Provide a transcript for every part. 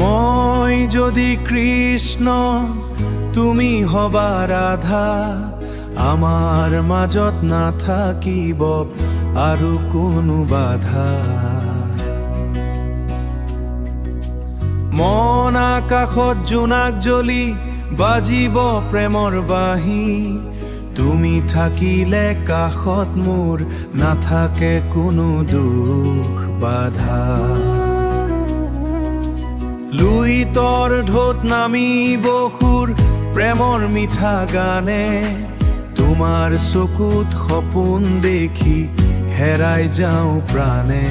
মই যদি কৃষ্ণ তুমি হবা ৰাধা, আমাৰ মাজত নাথাকিব আৰু কোনো বাধা। মন আকাশত জোনাক জ্বলি বাজিব প্ৰেমৰ বাঁহী, তুমি থাকিলে কাষত মোৰ নাথাকে কোনো দুখ বাধা। লুইতৰ ঢৌত নামিব সুৰ প্ৰেমৰ মিঠা গানে, তোমাৰ চকুত সপোন দেখি হেৰাই যাওঁ প্ৰাণে।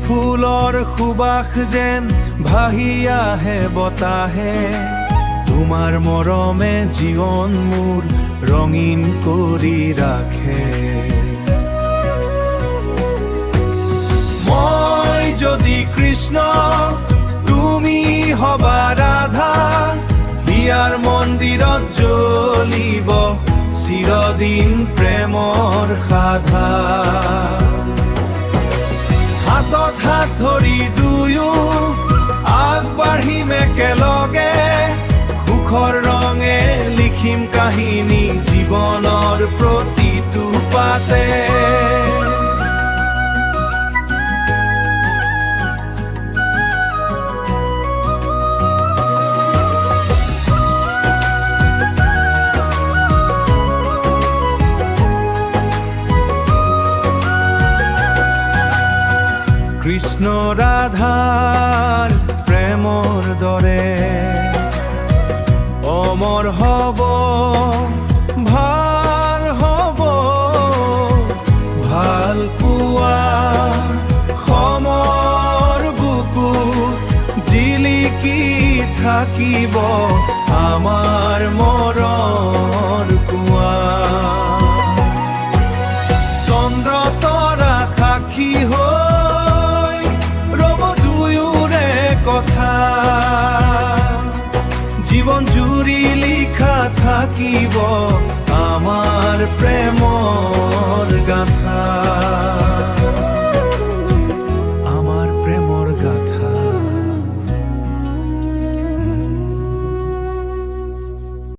ফুলৰ সুবাস যেন ভাহি আহে বতাহে, তোমাৰ মৰমে জীৱন মোৰ ৰঙীন কৰি ৰাখে। মই যদি কৃষ্ণ তুমি হবা ৰাধা, হিয়াৰ মন্দিৰত জ্বলিব চিৰদিন প্ৰেমৰ সাধা। হাতত হাত ধৰি দুয়ো আগবাঢ়িম একেলগে, সুখৰ ৰঙে লিখিম কাহিনী জীৱনৰ প্ৰতিটো পাতে। কৃষ্ণ ৰাধাৰ প্ৰেমৰ দৰে অমৰ হব, ভাল হব, ভাল পোৱা সমৰ বুকু জিলিকি থাকিব আমাৰ মৰৰ কুঁৱা। চন্দ্ৰ তৰা সাক্ষী হৈ ৰব দুয়োৰে কথা, জীৱন জুৰি লিখা থাকিব আমাৰ প্ৰেম।